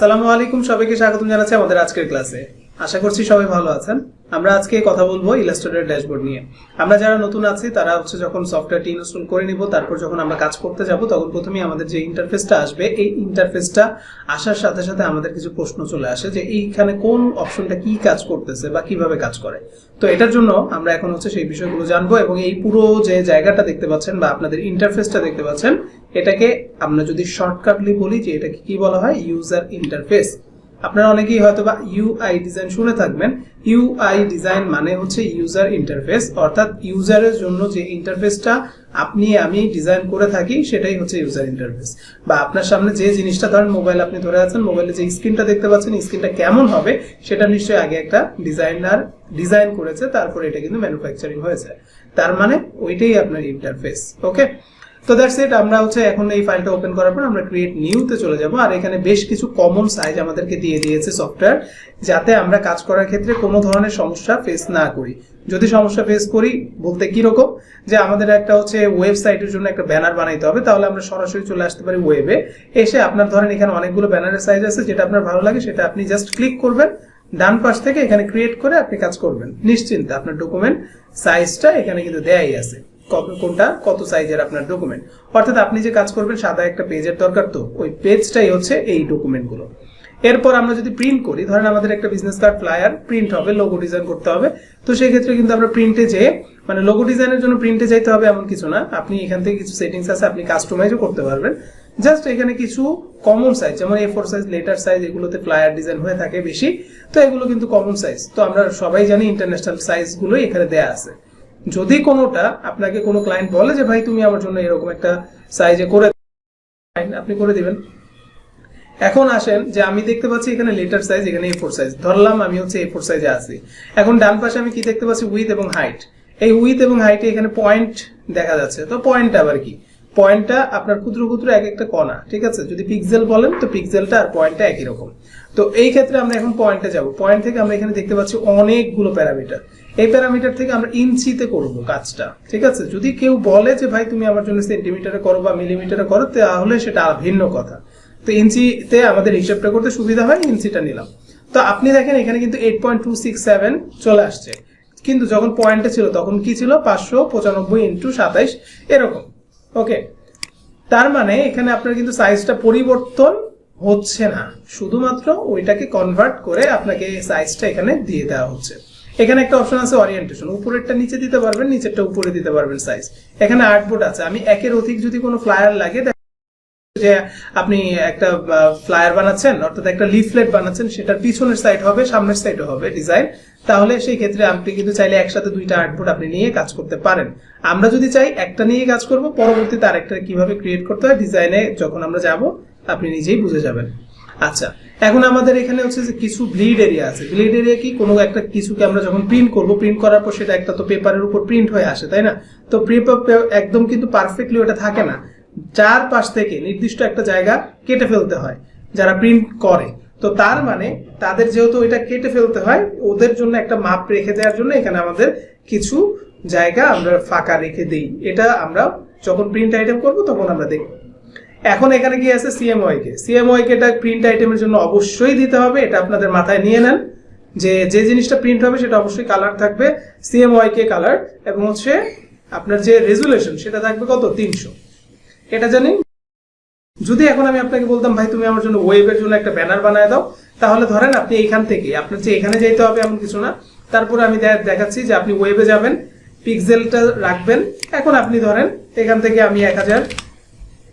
আসসালামু আলাইকুম, সবাইকে স্বাগতম জানাচ্ছি আমাদের আজকের ক্লাসে। আশা করছি সবাই ভালো আছেন। আমরা আজকে কথা বলবো ইলাস্ট্রেটর ড্যাশবোর্ড নিয়ে। আমরা যারা নতুন আছি তারা যখন সফটওয়্যারটি ইনস্টল করে নিব, তারপর যখন আমরা কাজ করতে যাব তখন প্রথমেই আমাদের যে ইন্টারফেসটা আসবে, এই ইন্টারফেসটা আসার সাথে সাথে আমাদের কিছু প্রশ্ন চলে আসে যে এইখানে কোন অপশনটা কি কাজ করতেছে বা কিভাবে কাজ করে। তো এটার জন্য আমরা এখন সেই বিষয়গুলো জানবো, এবং এই পুরো যে জায়গাটা দেখতে পাচ্ছেন বা আপনাদের ইন্টারফেসটা দেখতে পাচ্ছেন, এটাকে আমরা যদি শর্টকাটলি বলি যে এটাকে কি বলা হয়, ইউজার ইন্টারফেস। আপনারা অনেকেই হয়তো বা ইউআই ডিজাইন শুনে থাকবেন। ইউআই ডিজাইন মানে হচ্ছে ইউজার ইন্টারফেস, অর্থাৎ ইউজারের জন্য যে ইন্টারফেসটা আপনি আমি ডিজাইন করে থাকি সেটাই হচ্ছে ইউজার ইন্টারফেস। বা আপনার সামনে যে জিনিসটা, ধরেন মোবাইল আপনি ধরে আছেন, মোবাইলে যে স্ক্রিনটা দেখতে পাচ্ছেন, স্ক্রিনটা কেমন হবে সেটা নিশ্চয়ই আগে একটা ডিজাইনার ডিজাইন করেছে, তারপরে এটা কিন্তু ম্যানুফ্যাকচারিং হয়েছে। তার মানে ওইটাই আপনার ইন্টারফেস। ওকে, তো দ্যাটস ইট। আমরা এখন এই ফাইলটা ওপেন করার পর আমরা ক্রিয়েট নিউতে চলে যাব। আর এখানে বেশ কিছু কমন সাইজ আমাদেরকে দিয়ে দিয়েছে সফটওয়্যার, যাতে আমরা কাজ করার ক্ষেত্রে কোনো ধরনের সমস্যা ফেস না করি। যদি সমস্যা ফেস করি বলতে কি রকম, যে আমাদের একটা ওয়েবসাইটের জন্য একটা ব্যানার বানাইতে হবে, তাহলে আমরা সরাসরি চলে আসতে পারি ওয়েবে। এসে আপনার ধরেন এখানে অনেকগুলো ব্যানারের সাইজ আছে, যেটা আপনার ভালো লাগে সেটা আপনি জাস্ট ক্লিক করবেন, ডান পাশ থেকে এখানে ক্রিয়েট করে আপনি কাজ করবেন নিশ্চিন্তে। আপনার ডকুমেন্ট সাইজটা এখানে কিন্তু দেয়াই আছে, কোনটা কত সাইজের আপনার ডকুমেন্ট। অর্থাৎ আপনি যে কাজ করবেন, সাদা একটা পেজের দরকার, তো ওই পেজটাই হচ্ছে এই ডকুমেন্টগুলো। এরপর আমরা যদি প্রিন্ট করি, ধরেন আমাদের একটা বিজনেস কার্ড ফ্লায়ার প্রিন্ট হবে, লোগো ডিজাইন করতে হবে, তো সেই ক্ষেত্রে কিন্তু আমরা প্রিন্টে যেয়ে, মানে লোগো ডিজাইনের জন্য প্রিন্টে যাইতে হবে এমন কিছু না। আপনি এখান থেকে কিছু সেটিংস আছে, আপনি কাস্টমাইজও করতে পারবেন। জাস্ট এখানে কিছু কমন সাইজ, যেমন A4 সাইজ, লেটার সাইজ, এগুলোতে ফ্লায়ার ডিজাইন হয়ে থাকে বেশি, তো এগুলো কিন্তু কমন সাইজ। তো আমরা সবাই জানি ইন্টারন্যাশনাল সাইজগুলোই এখানে দেয়া আছে। যদি কোনোটা আপনাকে কোনো ক্লায়েন্ট বলে যে ভাই তুমি আমার জন্য এরকম একটা সাইজে করে, আপনি করে দিবেন। এখন আসেন যে আমি দেখতে পাচ্ছি এখানে লেটার সাইজ, এখানে A4 সাইজ, ধরলাম আমি A4 সাইজে আছি। এখন ডান পাশে আমি কি দেখতে পাচ্ছি, উইথ এবং হাইট। এই উইথ এবং হাইটে এখানে পয়েন্ট দেখা যাচ্ছে। তো পয়েন্টটা আবার কি? পয়েন্টটা আপনার ক্ষুদ্র ক্ষুদ্র এক একটা কণা, ঠিক আছে? যদি পিক্সেল বলেন তো পিক্সেলটা আর পয়েন্টটা একই রকম। তো এই ক্ষেত্রে আমরা এখন পয়েন্টে যাব। পয়েন্ট থেকে আমরা এখানে দেখতে পাচ্ছি অনেকগুলো প্যারামিটার। এই প্যারামিটার থেকে আমরা ইঞ্চিতে করব কাজটা, ঠিক আছে? যদি কেউ বলে যে ভাই তুমি আমার জন্য সেন্টিমিটারে করো বা মিলিমিটারে করো, তাহলে সেটা ভিন্ন কথা। তো ইঞ্চিতে আমাদের হিসাবটা করতে সুবিধা হয়, ইঞ্চিটা নিলাম। তো আপনি দেখেন এখানে কিন্তু 8.267 চলে আসছে, কিন্তু যখন পয়েন্টে ছিল তখন কি ছিল, 595 × 27 এরকম। ওকে, তার মানে এখানে আপনার কিন্তু সাইজটা পরিবর্তন হচ্ছে না, শুধুমাত্র ওইটাকে কনভার্ট করে আপনাকে সাইজটা এখানে দিয়ে দেওয়া হচ্ছে। এখানে একটা অপশন আছে ওরিয়েন্টেশন, উপরেরটা নিচে দিতে পারবেন, নিচেরটা উপরে দিতে পারবেন সাইজ। এখানে আর্টবোর্ড আছে, আমি একের অধিক যদি কোনো ফ্লায়ার লাগে, যে আপনি একটা ফ্লায়ার বানাচ্ছেন, অর্থাৎ একটা লিফলেট বানাচ্ছেন, সেটার পিছনের সাইড হবে, সামনের সাইডও হবে ডিজাইন, তাহলে সেই ক্ষেত্রে আপনি কিন্তু চাইলে একসাথে দুইটা আর্টবোর্ড আপনি নিয়ে কাজ করতে পারেন। আমরা যদি চাই একটা নিয়ে কাজ করব, পরবর্তীতে আরেকটা কিভাবে ক্রিয়েট করতে হয় ডিজাইনে যখন আমরা যাব আপনি নিজেই বুঝে যাবেন। আচ্ছা, এখন আমাদের এখানে যে কিছু ব্লিড এরিয়া আছে। ব্লিড এরিয়া কি? কোনো একটা কিছুকে আমরা যখন প্রিন্ট করব, প্রিন্ট করার পর সেটা একটা তো পেপারের উপর প্রিন্ট হয়ে আসে, তাই না? তো একদম কিন্তু পারফেক্টলি ওটা থাকে না, চারপাশ থেকে নির্দিষ্ট একটা জায়গা কেটে ফেলতে হয় যারা প্রিন্ট করে। তো তার মানে তাদের যেহেতু এটা কেটে ফেলতে হয়, ওদের জন্য একটা মাপ রেখে দেওয়ার জন্য এখানে আমাদের কিছু জায়গা আমরা ফাঁকা রেখে দেই। এটা আমরা যখন প্রিন্ট আইটেম করব তখন আমরা দেখব। এখন এখানে কি আছে, সিএমওয়াই কে এটা প্রিন্ট আইটেমের জন্য অবশ্যই দিতে হবে। এটা আপনাদের মাথায় নিয়ে নেন যে যে জিনিসটা প্রিন্ট হবে সেটা অবশ্যই কালার থাকবে, সিএমওয়াই কে কালার, এবং আপনার যে রেজুলেশন সেটা থাকবে কত, 300। এটা জানি। যদি এখন আমি আপনাকে বলতাম ভাই তুমি আমার জন্য ওয়েবের জন্য একটা ব্যানার বানায় দাও, তাহলে ধরেন আপনি এইখান থেকে, আপনার যে এখানে যাইতে হবে এমন কিছু না। তারপরে আমি দেখাচ্ছি যে আপনি ওয়েবে যাবেন, পিক্সেলটা রাখবেন। এখন আপনি ধরেন এখান থেকে আমি 1000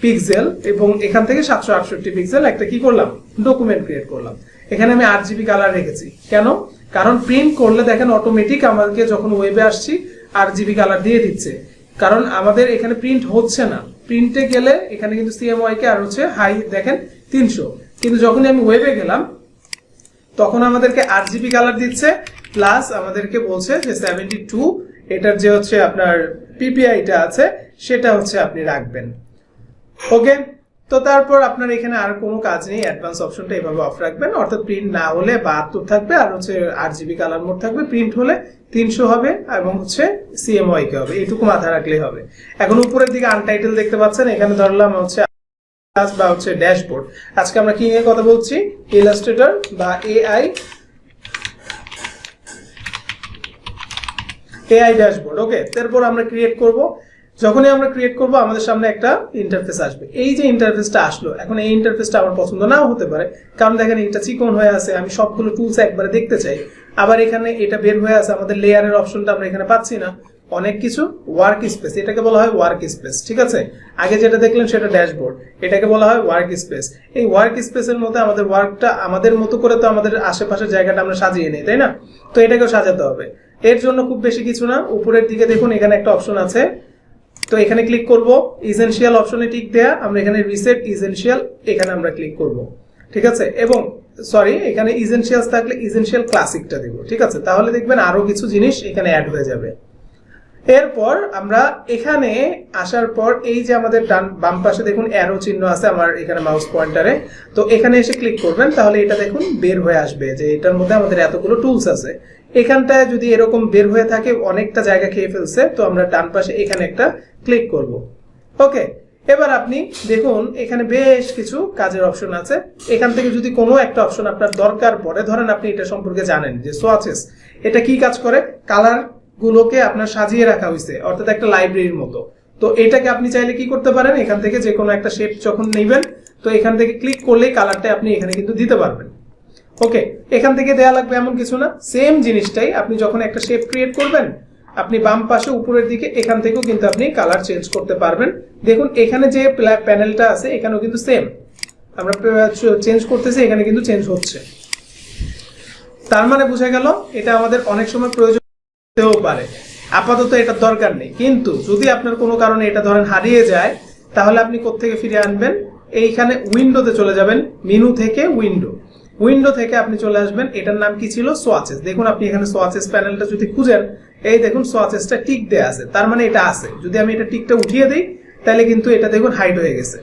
পিক্সেল এবং এখান থেকে 768 পিক্সেল একটা কি করলাম, ডকুমেন্ট ক্রিয়েট করলাম। এখানে আমি RGB কালার রেখেছি। কেন? কারণ প্রিন্ট করলে দেখেন অটোমেটিক আমাদেরকে যখন ওয়েবে আসছি RGB কালার দিয়ে দিচ্ছে, কারণ আমাদের এখানে প্রিন্ট হচ্ছে না। প্রিন্টে গেলে এখানে কিন্তু সিএমওয়াই কে আর হাই দেখেন 300, কিন্তু যখনই আমি ওয়েবে গেলাম তখন আমাদেরকে RGB কালার দিচ্ছে, প্লাস আমাদেরকে বলছে যে 72 এটার যে আপনার পিপিআইটা আছে সেটা আপনি রাখবেন। ওকে, তো তারপর আপনার এখানে আর কোনো কাজ নেই, অ্যাডভান্স অপশনটা এভাবে অফ রাখবেন, অর্থাৎ প্রিন্ট না হলে 72 থাকবে, আর RGB কালার মোড থাকবে, প্রিন্ট হলে 300 হবে, এবং সিএমওয়াই কে হবে। এইটুকু মাথায় রাখলেই হবে। এখন উপরের দিকে আনটাইটেল দেখতে পাচ্ছেন, এখানে ধরলাম ক্লাস বা হচ্ছে ড্যাশবোর্ড। আজকে আমরা কি নিয়ে কথা বলছি? ইলাস্ট্রেটর বা এআই ড্যাশবোর্ড। ওকে, তারপর আমরা ক্রিয়েট করব। যখনই আমরা ক্রিয়েট করব আমাদের সামনে একটা ইন্টারফেস আসবে। এই যে ইন্টারফেসটা আসলো, এখন এই ইন্টারফেসটা আমার পছন্দ নাও হতে পারে, কারণ দেখেন এটা চিকন হয়ে আছে, আমি সবগুলো টুলস একবারে দেখতে চাই। আবার এখানে এটা বের হয়ে আছে, আমাদের লেয়ারের অপশনটা আমরা এখানে পাচ্ছি না। অনেক কিছু ওয়ার্ক স্পেস, এটাকে বলা হয় ওয়ার্ক স্পেস। ঠিক আছে, আগে যেটা দেখলেন সেটা ড্যাশবোর্ড, এটাকে বলা হয় ওয়ার্ক স্পেস। এই ওয়ার্ক স্পেসের মধ্যে আমাদের ওয়ার্কটা আমাদের মতো করে তো আমাদের আশেপাশের জায়গাটা আমরা সাজিয়ে নিই, তাই না? তো এটাকেও সাজাতে হবে। এর জন্য খুব বেশি কিছু না, উপরের দিকে দেখুন এখানে একটা অপশন আছে, তো এখানে ক্লিক করব, ইসেনশিয়াল অপশনে টিক দেয়া, আমরা এখানে রিসেট ইসেনশিয়াল এখানে আমরা ক্লিক করব। ঠিক আছে, এবং সরি এখানে ইসেনশিয়ালস থাকলে ইসেনশিয়াল ক্লাসিকটা দেব। ঠিক আছে, তাহলে দেখবেন আরো কিছু জিনিস এখানে অ্যাড হয়ে যাবে। এরপর আমরা এখানে আসার পর এই যে আমাদের ডান বাম পাশে দেখুন অ্যারো চিহ্ন আছে আমার এখানে মাউস পয়েন্টারে, তো এখানে এসে ক্লিক করবেন, তাহলে এটা দেখুন বের হয়ে আসবে যে এটার মধ্যে আমাদের এতগুলো টুলস আছে। এখানটায় যদি এরকম বের হয়ে থাকে, অনেকটা জায়গা খেয়ে ফেলছে, তো আমরা ডান পাশে এখানে একটা ক্লিক করব। ওকে, এবার আপনি দেখুন এখানে বেশ কিছু কাজের অপশন আছে। এখান থেকে যদি কোনো একটা অপশন আপনার দরকার পড়ে, ধরেন আপনি এটা সম্পর্কে জানেন যে সোয়াচেস এটা কি কাজ করে, কালার গুলোকে আপনার সাজিয়ে রাখা হয়েছে, অর্থাৎ একটা লাইব্রেরির মতো। তো এটাকে আপনি চাইলে কি করতে পারেন, এখান থেকে যে কোনো একটা শেপ যখন নেবেন, তো এখান থেকে ক্লিক করলেই কালারটা আপনি এখানে কিন্তু দিতে পারবেন। ওকে, এখান থেকে দেয়া লাগবে এমন কিছু না, সেম জিনিসটাই আপনি যখন একটা শেপ ক্রিয়েট করবেন, আপনি বাম পাশে উপরের দিকে এখান থেকেও কিন্তু আপনি কালার চেঞ্জ করতে পারবেন। দেখুন এখানে যে প্যানেলটা আছে এখানেও কিন্তু সেম, আমরা চেঞ্জ করতেছি, এখানে কিন্তু চেঞ্জ হচ্ছে। তার মানে বোঝা গেল এটা আমাদের অনেক সময় প্রয়োজন হতেও পারে, আপাতত এটার দরকার নেই। কিন্তু যদি আপনার কোনো কারণে এটা ধরেন হারিয়ে যায়, তাহলে আপনি কোত্থেকে ফিরে আনবেন? এইখানে উইন্ডোতে চলে যাবেন, মেনু থেকে উইন্ডো থেকে আপনি চলে আসবেন, এটার নাম কি ছিল? সোয়াচেস। দেখুন আপনি এখানে সোয়াচেস প্যানেলটা যদি খুঁজেন, এই দেখুন সোয়াচেসটা টিক দেয়া আছে, তার মানে এটা আছে। যদি আমি এটা টিকটা উঠিয়ে দিই, তাহলে কিন্তু এটা দেখুন হাইড হয়ে গেছে।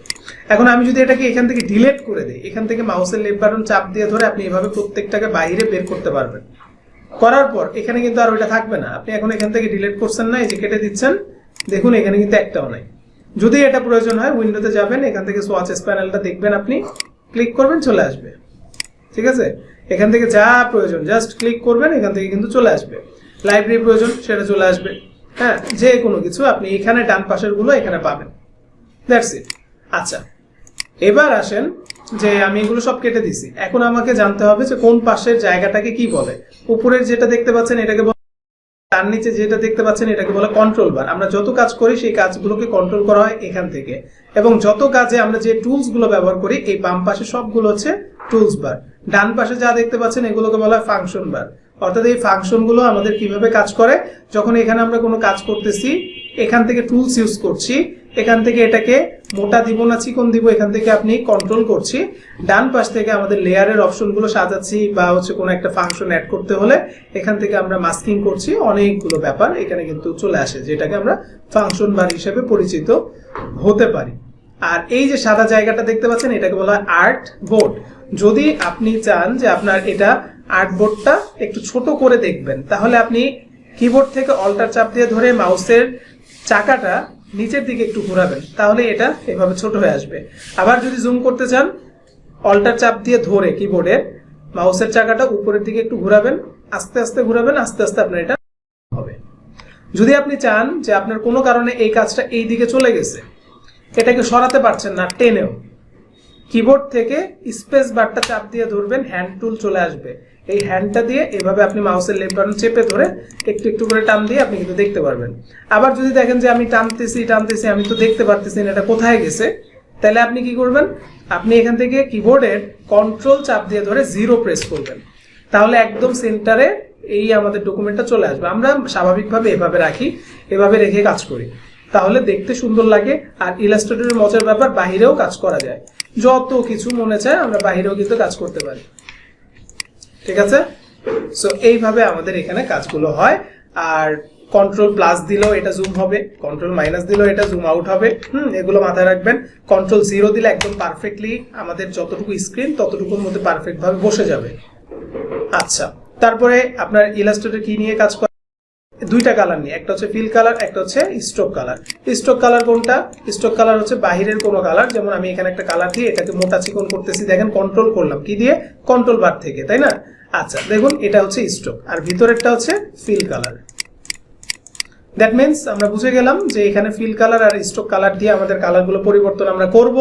এখন আমি যদি এটাকে এখান থেকে ডিলিট করে দিই, এখান থেকে মাউসের লেফট বাটন চাপ দিয়ে ধরে আপনি এভাবে প্রত্যেকটাকে বাইরে বের করতে পারবেন। করার পর এখানে কিন্তু আর ওইটা থাকবে না, আপনি এখন এখান থেকে ডিলিট করছেন না, এই যে কেটে দিচ্ছেন, দেখুন এখানে কিন্তু একটাও নাই। যদি এটা প্রয়োজন হয় উইন্ডোতে যাবেন, এখান থেকে সোয়াচেস প্যানেলটা দেখবেন, আপনি ক্লিক করবেন, চলে আসবে। ঠিক আছে, এখান থেকে যা প্রয়োজন জাস্ট ক্লিক করবেন, এখান থেকে কিন্তু চলে আসবে। লাইব্রেরি প্রয়োজন সেটা চলে আসবে। হ্যাঁ, যে কোনো কিছু আপনি এখানে ডান পাশের গুলো এখানে পাবেন। That's it. আচ্ছা, এবার আসেন যে আমি এগুলো সব কেটে দিছি, এখন আমাকে জানতে হবে যে কোন পাশের জায়গাটাকে কি বলে। উপরের যেটা দেখতে পাচ্ছেন এটাকে বলে, তার নিচে যেটা দেখতে পাচ্ছেন এটাকে বলে কন্ট্রোল বার। আমরা যত কাজ করি সেই কাজগুলোকে কন্ট্রোল করা হয় এখান থেকে, এবং যত কাজে আমরা যে টুলস গুলো ব্যবহার করি, এই বাম পাশে সবগুলো হচ্ছে টুলস বার। ডান পাশে যা দেখতে পাচ্ছেন এগুলোকে বলা হয় ফাংশন বার। অর্থাৎ এই ফাংশন গুলো আমাদের কিভাবে কাজ করে, যখন এখানে আমরা কোনো কাজ করতেছি, এখান থেকে টুলস ইউজ করছি, এখান থেকে এটাকে মোটা দিব না চিকন দিব, এখান থেকে আপনি কন্ট্রোল করছি। ডান পাশ থেকে আমাদের লেয়ারের অপশন গুলো সাজাচ্ছি, বা হচ্ছে কোনো একটা ফাংশন অ্যাড করতে হলে এখান থেকে আমরা মাস্কিং করছি, অনেকগুলো ব্যাপার এখানে কিন্তু চলে আসে, যেটাকে আমরা ফাংশন বার হিসেবে পরিচিত হতে পারি। আর এই যে সাদা জায়গাটা দেখতে পাচ্ছেন এটাকে বলা হয় আর্ট বোর্ড। যদি আপনি চান যে আপনার এটা আর্ট বোর্ডটা একটু ছোট করে দেখবেন, তাহলে আপনি কিবোর্ড থেকে অল্টার চাপ দিয়ে ধরে মাউসের চাকাটা নিচের দিকে একটু ঘোরাবেন, তাহলে এটা এভাবে ছোট হয়ে আসবে। আবার যদি জুম করতে চান, অল্টার চাপ দিয়ে ধরে কিবোর্ডের মাউসের চাকাটা উপরের দিকে একটু ঘোরাবেন, আস্তে আস্তে ঘোরাবেন, আস্তে আস্তে আপনার এটা হবে। যদি আপনি চান যে আপনার কোনো কারণে এই কাজটা এই দিকে চলে গেছে, এটাকে সরাতে পারছেন না টেনেও, কিবোর্ড থেকে স্পেস বারটা চাপ দিয়ে ধরবেন, হ্যান্ড টুল চলে আসবে, এই হ্যান্ডটা দিয়ে এভাবে আপনি মাউসের লেফট বাটন চেপে ধরে একটু একটু করে টান দিয়ে আপনি কিন্তু দেখতে পারবেন। আবার যদি দেখেন যে আমি টানতেছি আমি তো দেখতে পারতেছি না এটা কোথায় গেছে, তাহলে আপনি কি করবেন, আপনি এখান থেকে কিবোর্ডের কন্ট্রোল চাপ দিয়ে ধরে 0 প্রেস করবেন, তাহলে একদম সেন্টারে এই আমাদের ডকুমেন্টটা চলে আসবে। আমরা স্বাভাবিকভাবে এভাবে রাখি, এভাবে রেখে কাজ করি, তাহলে দেখতে সুন্দর লাগে। আর ইলাস্ট্রেটরের মজার ব্যাপার, বাহিরেও কাজ করা যায়, যত কিছু মনে চায় আমরা বাহিরেও কিন্তু কাজ করতে পারি। ঠিক আছে, সো এইভাবে আমাদের এখানে কাজগুলো হয়। আর কন্ট্রোল প্লাস দিলেও এটা জুম হবে, কন্ট্রোল মাইনাস দিলেও এটা জুম আউট হবে। এগুলো মাথায় রাখবেন। কন্ট্রোল 0 দিলে একদম পারফেক্টলি আমাদের যতটুকু স্ক্রিন ততটুকুর মধ্যে পারফেক্ট ভাবে বসে যাবে। আচ্ছা, তারপরে আপনার ইলাস্ট্রেটর কি নিয়ে কাজ করে? দুইটা কালার নিয়ে, একটা হচ্ছে ফিল কালার, একটা হচ্ছে স্ট্রোক কালার। স্ট্রোক কালার কোনটা? স্ট্রোক কালার হচ্ছে বাহিরের কোনো কালার, যেমন আমি এখানে একটা কালার দিয়ে এটাকে মোটা চিকন করতেছি, দেখেন কন্ট্রোল করলাম কি দিয়ে? কন্ট্রোল বার থেকে, তাই না? আচ্ছা দেখুন এটা হচ্ছে স্ট্রোক, আর ভিতরেরটা হচ্ছে ফিল কালার। দ্যাট মিনস আমরা বুঝে গেলাম যে এখানে ফিল কালার আর স্ট্রোক কালার দিয়ে আমাদের কালারগুলো পরিবর্তন আমরা করব,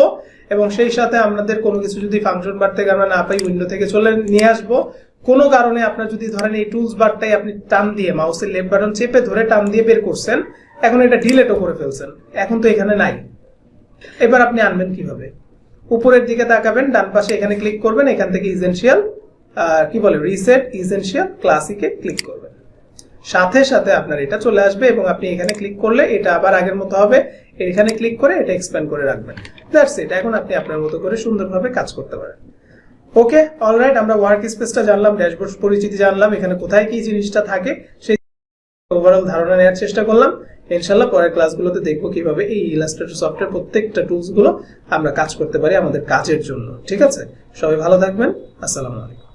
এবং সেই সাথে আমাদের কোনো কিছু যদি ফাংশন বার থেকে আমরা না পাই উইন্ডো থেকে চলে নিয়ে আসবো। কোনো কারণে আপনার যদি ধরেন এই টুলস বারটাই আপনি টান দিয়ে মাউসের লেফট বাটন চেপে ধরে টান দিয়ে বের করছেন, এখন এটা ডিলেটও করে ফেলছেন, এখন তো এখানে নাই, এবার আপনি আনবেন কিভাবে? উপরের দিকে তাকাবেন, ডান পাশে এখানে ক্লিক করবেন, এখান থেকে ইসেনশিয়াল কি বলে রিসেট ইসেনশিয়াল ক্লাসিকে ক্লিক করবেন, সাথে সাথে আপনার এটা চলে আসবে এবং আপনি এখানে ক্লিক করলে এটা আবার আগের মতো হবে। এখানে ক্লিক করে এটা এক্সপ্যান্ড করে রাখবেন। That's it. এখন আপনি আপনার মতো করে সুন্দরভাবে কাজ করতে পারেন। ওকে, অলরাইট, আমরা ওয়ার্ক স্পেসটা জানলাম, ড্যাশবোর্ড পরিচিতি জানলাম, এখানে কোথায় কি জিনিসটা থাকে সেই ওভারঅল ধারণা নেওয়ার চেষ্টা করলাম। ইনশাআল্লাহ পরের ক্লাসগুলোতে দেখবো কিভাবে এই ইলাস্ট্রেটর সফটওয়্যার প্রত্যেকটা টুলস গুলো আমরা কাজ করতে পারি আমাদের কাজের জন্য। ঠিক আছে, সবাই ভালো থাকবেন। আসসালামু আলাইকুম।